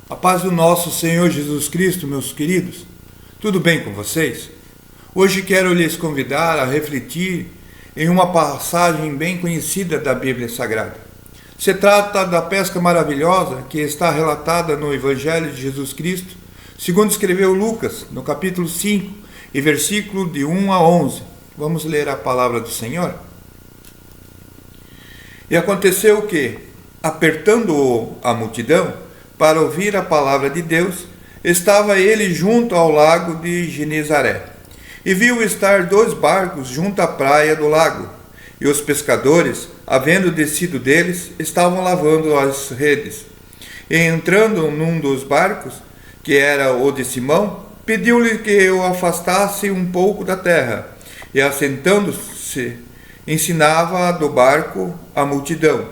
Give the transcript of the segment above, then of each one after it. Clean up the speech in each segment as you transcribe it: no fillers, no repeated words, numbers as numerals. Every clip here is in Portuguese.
A paz do nosso Senhor Jesus Cristo, meus queridos. Tudo bem com vocês? Hoje quero lhes convidar a refletir em uma passagem bem conhecida da Bíblia Sagrada. Se trata da pesca maravilhosa que está relatada no Evangelho de Jesus Cristo, segundo escreveu Lucas, no capítulo 5, e versículo de 1 a 11. Vamos ler a palavra do Senhor? E aconteceu que, apertando a multidão, para ouvir a palavra de Deus, estava ele junto ao lago de Genezaré. E viu estar 2 barcos junto à praia do lago. E os pescadores, havendo descido deles, estavam lavando as redes. E entrando num dos barcos, que era o de Simão, pediu-lhe que o afastasse um pouco da terra. E assentando-se, ensinava do barco a multidão.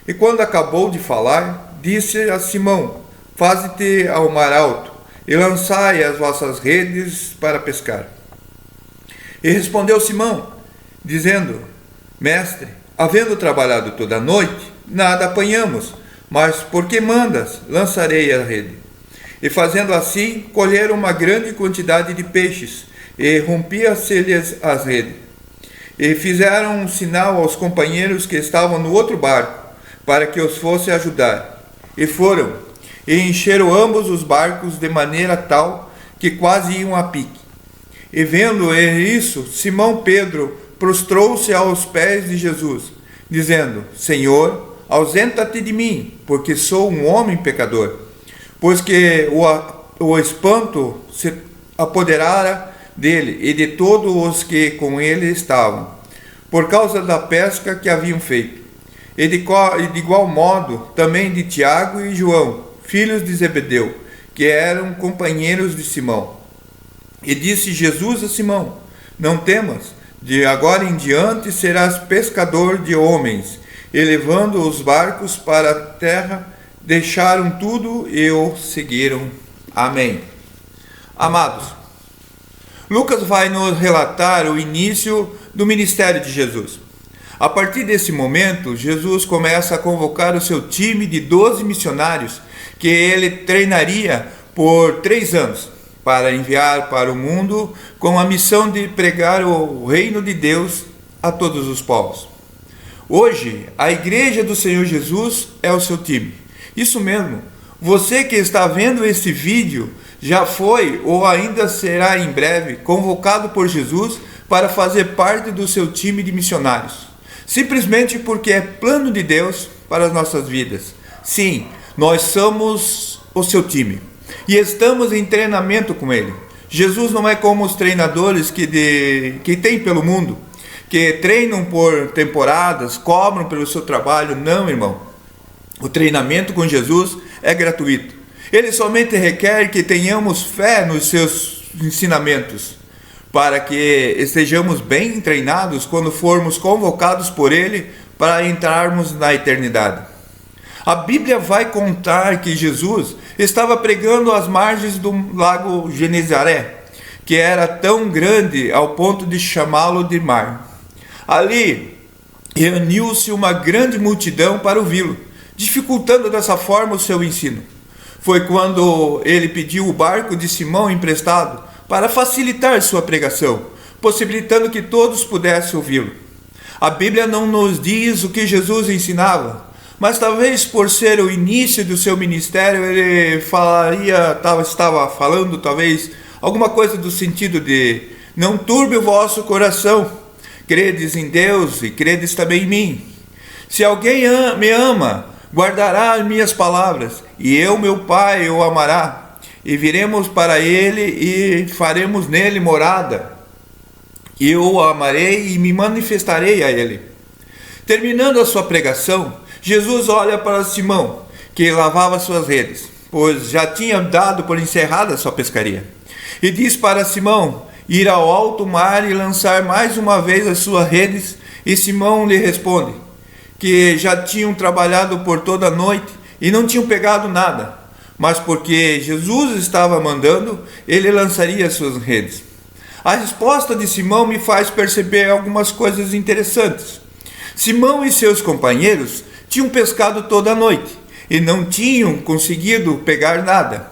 E quando acabou de falar, disse a Simão: faze-te ao mar alto, e lançai as vossas redes para pescar. E respondeu Simão, dizendo: Mestre, havendo trabalhado toda a noite, nada apanhamos, mas porque mandas, lançarei a rede. E fazendo assim, colheram uma grande quantidade de peixes, e rompia-se-lhes as redes. E fizeram um sinal aos companheiros que estavam no outro barco, para que os fosse ajudar. E foram, e encheram ambos os barcos de maneira tal que quase iam a pique. E vendo isso, Simão Pedro prostrou-se aos pés de Jesus, dizendo: Senhor, ausenta-te de mim, porque sou um homem pecador. Pois que o espanto se apoderara dele e de todos os que com ele estavam, por causa da pesca que haviam feito. E de igual modo também de Tiago e João, filhos de Zebedeu, que eram companheiros de Simão. E disse Jesus a Simão: Não temas, de agora em diante serás pescador de homens. E levando os barcos para a terra, deixaram tudo e o seguiram. Amém. Amados, Lucas vai nos relatar o início do ministério de Jesus. A partir desse momento, Jesus começa a convocar o seu time de 12 missionários que ele treinaria por 3 anos para enviar para o mundo com a missão de pregar o reino de Deus a todos os povos. Hoje, a Igreja do Senhor Jesus é o seu time. Isso mesmo, você que está vendo esse vídeo já foi ou ainda será em breve convocado por Jesus para fazer parte do seu time de missionários. Simplesmente porque é plano de Deus para as nossas vidas. Sim, nós somos o seu time e estamos em treinamento com ele. Jesus não é como os treinadores que tem pelo mundo, que treinam por temporadas, cobram pelo seu trabalho. Não, irmão. O treinamento com Jesus é gratuito. Ele somente requer que tenhamos fé nos seus ensinamentos, para que estejamos bem treinados quando formos convocados por Ele para entrarmos na eternidade. A Bíblia vai contar que Jesus estava pregando às margens do lago Genezaré, que era tão grande ao ponto de chamá-lo de mar. Ali reuniu-se uma grande multidão para ouvi-lo, dificultando dessa forma o seu ensino. Foi quando ele pediu o barco de Simão emprestado para facilitar sua pregação, possibilitando que todos pudessem ouvi-lo. A Bíblia não nos diz o que Jesus ensinava, mas talvez por ser o início do seu ministério, ele estava falando talvez alguma coisa do sentido de: não turbe o vosso coração, credes em Deus e credes também em mim. Se alguém me ama, guardará as minhas palavras, e eu, meu Pai, o amará. E viremos para ele e faremos nele morada. Eu o amarei e me manifestarei a ele. Terminando a sua pregação, Jesus olha para Simão, que lavava suas redes, pois já tinha dado por encerrada a sua pescaria. E diz para Simão ir ao alto mar e lançar mais uma vez as suas redes. E Simão lhe responde que já tinham trabalhado por toda a noite e não tinham pegado nada, mas porque Jesus estava mandando, ele lançaria suas redes. A resposta de Simão me faz perceber algumas coisas interessantes. Simão e seus companheiros tinham pescado toda a noite e não tinham conseguido pegar nada.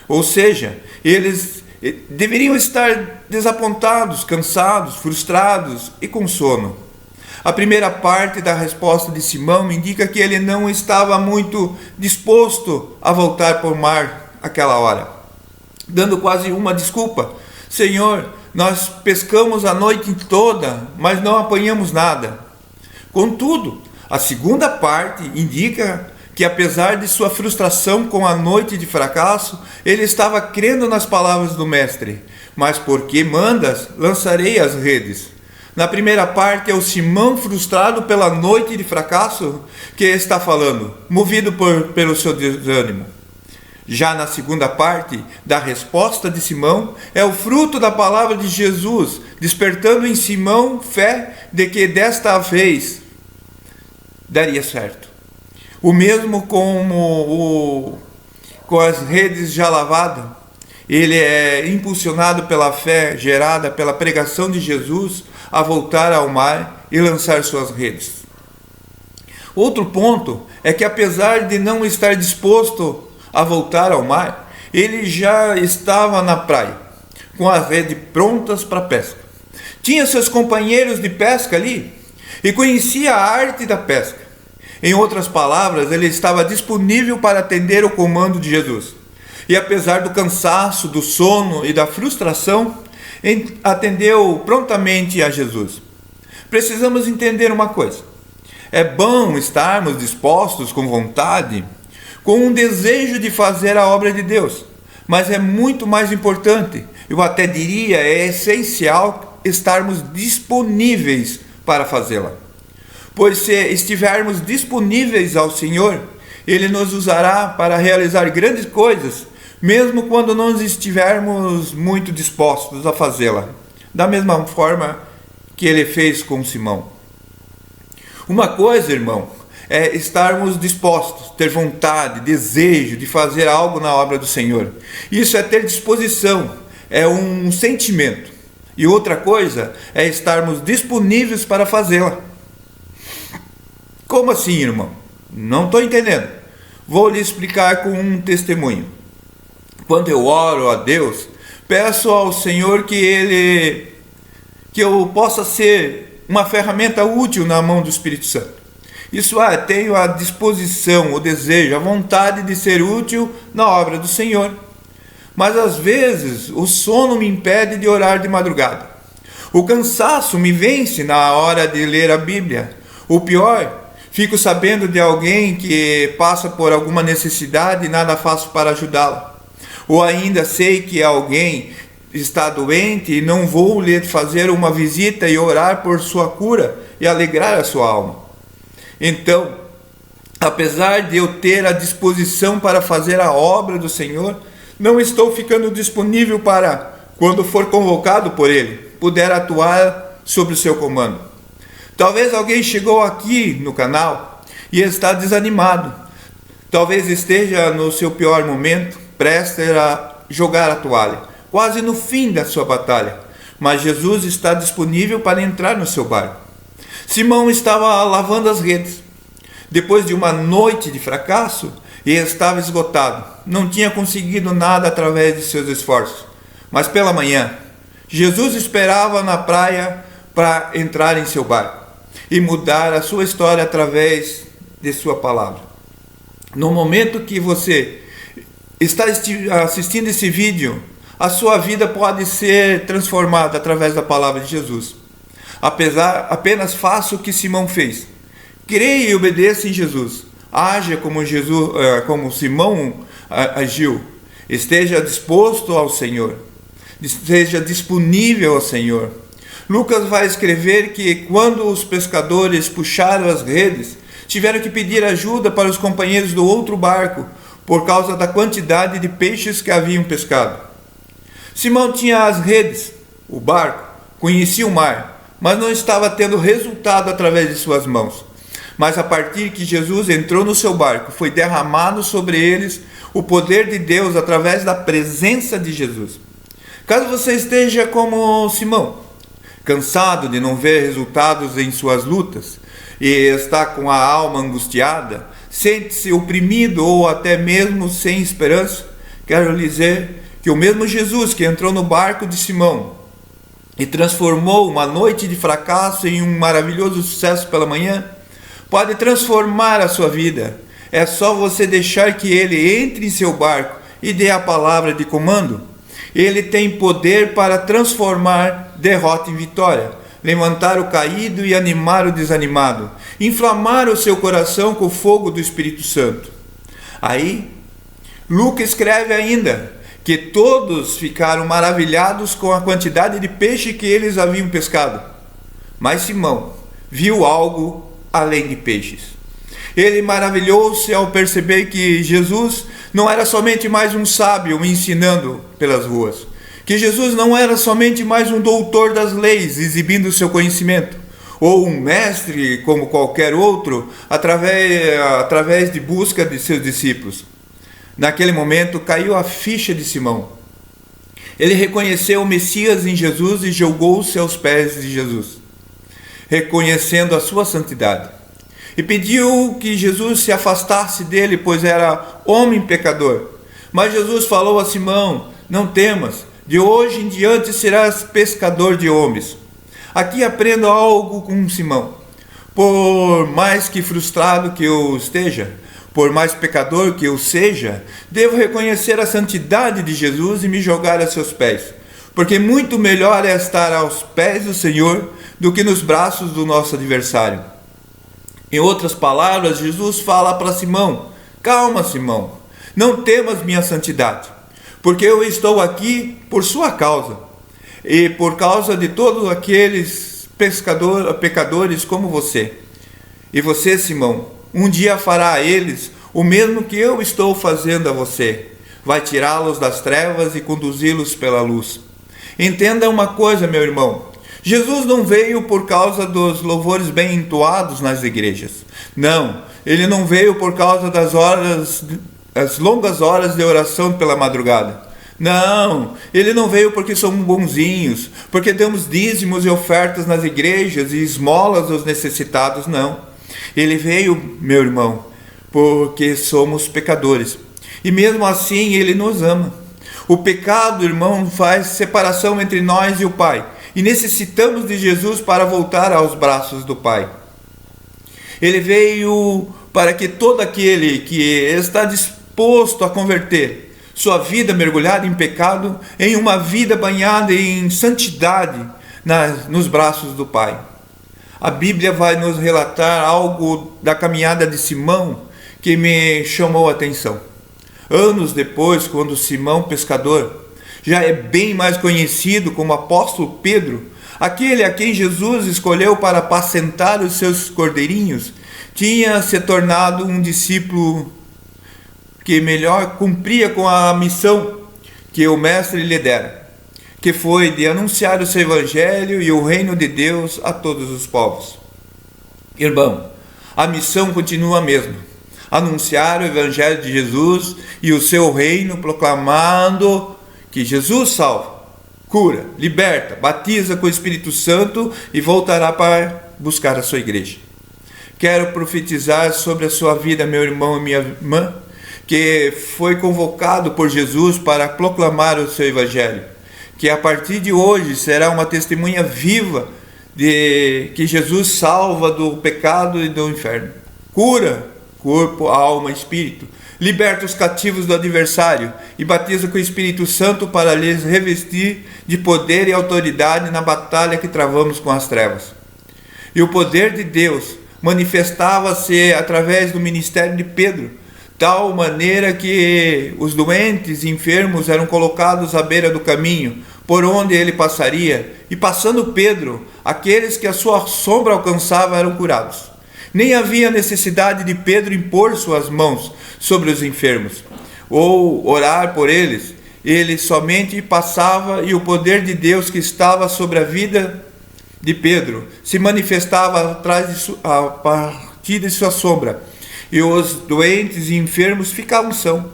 Ou seja, eles deveriam estar desapontados, cansados, frustrados e com sono. A primeira parte da resposta de Simão indica que ele não estava muito disposto a voltar para o mar aquela hora, dando quase uma desculpa: Senhor, nós pescamos a noite toda, mas não apanhamos nada. Contudo, a segunda parte indica que, apesar de sua frustração com a noite de fracasso, ele estava crendo nas palavras do Mestre: mas porque mandas, lançarei as redes. Na primeira parte é o Simão frustrado pela noite de fracasso que está falando, movido pelo seu desânimo. Já na segunda parte da resposta de Simão, é o fruto da palavra de Jesus, despertando em Simão fé de que desta vez daria certo. O mesmo com as redes já lavadas, ele é impulsionado pela fé gerada pela pregação de Jesus a voltar ao mar e lançar suas redes. Outro ponto é que, apesar de não estar disposto a voltar ao mar, ele já estava na praia, com as redes prontas para pesca. Tinha seus companheiros de pesca ali e conhecia a arte da pesca. Em outras palavras, ele estava disponível para atender o comando de Jesus. E apesar do cansaço, do sono e da frustração, atendeu prontamente a Jesus. Precisamos entender uma coisa: é bom estarmos dispostos com vontade, com um desejo de fazer a obra de Deus, mas é muito mais importante, eu até diria, é essencial estarmos disponíveis para fazê-la. Pois se estivermos disponíveis ao Senhor, Ele nos usará para realizar grandes coisas, mesmo quando não estivermos muito dispostos a fazê-la, da mesma forma que Ele fez com Simão. Uma coisa, irmão, é estarmos dispostos, ter vontade, desejo de fazer algo na obra do Senhor. Isso é ter disposição, é um sentimento. E outra coisa é estarmos disponíveis para fazê-la. Como assim, irmão? Não estou entendendo. Vou lhe explicar com um testemunho. Quando eu oro a Deus, peço ao Senhor que eu possa ser uma ferramenta útil na mão do Espírito Santo. Isso é, tenho a disposição, o desejo, a vontade de ser útil na obra do Senhor. Mas às vezes o sono me impede de orar de madrugada. O cansaço me vence na hora de ler a Bíblia. O pior, fico sabendo de alguém que passa por alguma necessidade e nada faço para ajudá-la. Ou ainda sei que alguém está doente e não vou lhe fazer uma visita e orar por sua cura e alegrar a sua alma. Então, apesar de eu ter a disposição para fazer a obra do Senhor, não estou ficando disponível para, quando for convocado por Ele, puder atuar sob o seu comando. Talvez alguém chegou aqui no canal e está desanimado. Talvez esteja no seu pior momento, prestes a jogar a toalha, quase no fim da sua batalha. Mas Jesus está disponível para entrar no seu barco. Simão estava lavando as redes, depois de uma noite de fracasso, e estava esgotado. Não tinha conseguido nada através de seus esforços. Mas pela manhã, Jesus esperava na praia para entrar em seu barco e mudar a sua história através de sua palavra. No momento que você está assistindo esse vídeo, a sua vida pode ser transformada através da palavra de Jesus. Apenas faça o que Simão fez. Creia e obedeça em Jesus. Haja como Simão agiu. Esteja disposto ao Senhor. Esteja disponível ao Senhor. Lucas vai escrever que quando os pescadores puxaram as redes, tiveram que pedir ajuda para os companheiros do outro barco, por causa da quantidade de peixes que haviam pescado. Simão tinha as redes, o barco, conhecia o mar, mas não estava tendo resultado através de suas mãos. Mas a partir que Jesus entrou no seu barco, foi derramado sobre eles o poder de Deus através da presença de Jesus. Caso você esteja como Simão, cansado de não ver resultados em suas lutas e está com a alma angustiada, sente-se oprimido ou até mesmo sem esperança, quero lhe dizer que o mesmo Jesus que entrou no barco de Simão e transformou uma noite de fracasso em um maravilhoso sucesso pela manhã, pode transformar a sua vida. É só você deixar que ele entre em seu barco e dê a palavra de comando. Ele tem poder para transformar derrota em vitória, levantar o caído e animar o desanimado, inflamar o seu coração com o fogo do Espírito Santo. Aí, Lucas escreve ainda que todos ficaram maravilhados com a quantidade de peixe que eles haviam pescado. Mas Simão viu algo além de peixes. Ele maravilhou-se ao perceber que Jesus não era somente mais um sábio ensinando pelas ruas, que Jesus não era somente mais um doutor das leis exibindo seu conhecimento, ou um mestre como qualquer outro, através de busca de seus discípulos. Naquele momento caiu a ficha de Simão. Ele reconheceu o Messias em Jesus e jogou-se aos pés de Jesus, reconhecendo a sua santidade. E pediu que Jesus se afastasse dele, pois era homem pecador. Mas Jesus falou a Simão: não temas, de hoje em diante serás pescador de homens. Aqui aprendo algo com Simão. Por mais que frustrado que eu esteja, por mais pecador que eu seja, devo reconhecer a santidade de Jesus e me jogar a seus pés. Porque muito melhor é estar aos pés do Senhor do que nos braços do nosso adversário. Em outras palavras, Jesus fala para Simão: calma, Simão, não temas minha santidade, porque eu estou aqui por sua causa e por causa de todos aqueles pecadores como você. E você, Simão, um dia fará a eles o mesmo que eu estou fazendo a você. Vai tirá-los das trevas e conduzi-los pela luz. Entenda uma coisa, meu irmão. Jesus não veio por causa dos louvores bem entoados nas igrejas. Não, ele não veio por causa das longas horas de oração pela madrugada. Não, ele não veio porque somos bonzinhos, porque damos dízimos e ofertas nas igrejas e esmolas aos necessitados, não. Ele veio, meu irmão, porque somos pecadores. E mesmo assim ele nos ama. O pecado, irmão, faz separação entre nós e o Pai. E necessitamos de Jesus para voltar aos braços do Pai. Ele veio para que todo aquele que está disposto a converter sua vida mergulhada em pecado em uma vida banhada em santidade nos braços do Pai. A Bíblia vai nos relatar algo da caminhada de Simão que me chamou a atenção. Anos depois, quando Simão pescador já é bem mais conhecido como apóstolo Pedro, aquele a quem Jesus escolheu para apacentar os seus cordeirinhos, tinha se tornado um discípulo que melhor cumpria com a missão que o mestre lhe dera, que foi de anunciar o seu evangelho e o reino de Deus a todos os povos. Irmão, a missão continua a mesma: anunciar o evangelho de Jesus e o seu reino, proclamando que Jesus salva, cura, liberta, batiza com o Espírito Santo e voltará para buscar a sua igreja. Quero profetizar sobre a sua vida, meu irmão e minha irmã, que foi convocado por Jesus para proclamar o seu evangelho, que a partir de hoje será uma testemunha viva de que Jesus salva do pecado e do inferno, cura corpo, alma, espírito, liberta os cativos do adversário e batiza com o Espírito Santo para lhes revestir de poder e autoridade na batalha que travamos com as trevas. E o poder de Deus manifestava-se através do ministério de Pedro, tal maneira que os doentes e enfermos eram colocados à beira do caminho por onde ele passaria, e passando Pedro, aqueles que a sua sombra alcançava eram curados. Nem havia necessidade de Pedro impor suas mãos sobre os enfermos ou orar por eles. Ele somente passava e o poder de Deus que estava sobre a vida de Pedro se manifestava a partir de sua sombra, e os doentes e enfermos ficavam sãos.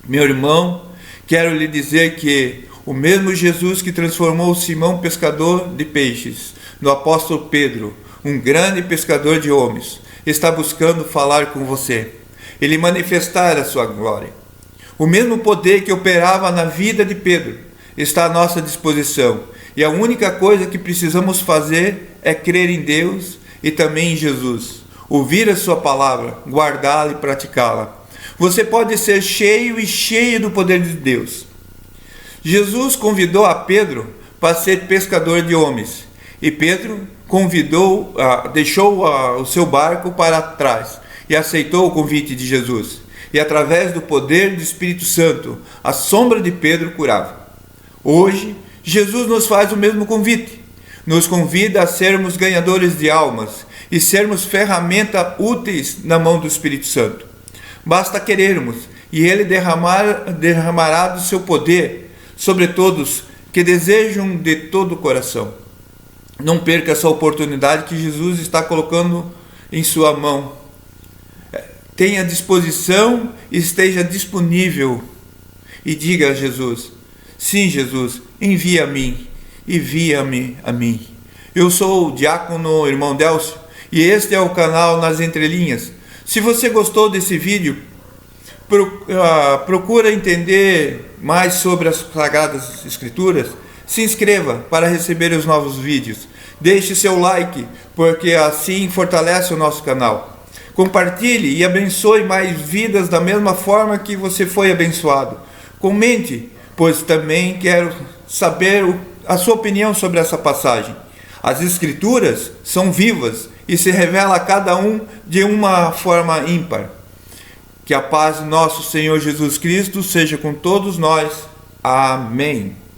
Meu irmão, quero lhe dizer que o mesmo Jesus que transformou Simão pescador de peixes no apóstolo Pedro, um grande pescador de homens, está buscando falar com você. Ele manifestar a sua glória. O mesmo poder que operava na vida de Pedro está à nossa disposição. E a única coisa que precisamos fazer é crer em Deus e também em Jesus. Ouvir a sua palavra, guardá-la e praticá-la. Você pode ser cheio e cheio do poder de Deus. Jesus convidou a Pedro para ser pescador de homens. E Pedro deixou o seu barco para trás e aceitou o convite de Jesus. E através do poder do Espírito Santo, a sombra de Pedro curava. Hoje, Jesus nos faz o mesmo convite. Nos convida a sermos ganhadores de almas e sermos ferramentas úteis na mão do Espírito Santo. Basta querermos, e Ele derramará do seu poder sobre todos que desejam de todo o coração. Não perca essa oportunidade que Jesus está colocando em sua mão. Tenha disposição e esteja disponível. E diga a Jesus: sim, Jesus, envia a mim, envia-me a mim. Eu sou o diácono irmão Délcio e este é o canal Nas Entrelinhas. Se você gostou desse vídeo, procura entender mais sobre as Sagradas Escrituras, se inscreva para receber os novos vídeos. Deixe seu like, porque assim fortalece o nosso canal. Compartilhe e abençoe mais vidas da mesma forma que você foi abençoado. Comente, pois também quero saber a sua opinião sobre essa passagem. As Escrituras são vivas e se revela a cada um de uma forma ímpar. Que a paz do nosso Senhor Jesus Cristo seja com todos nós. Amém.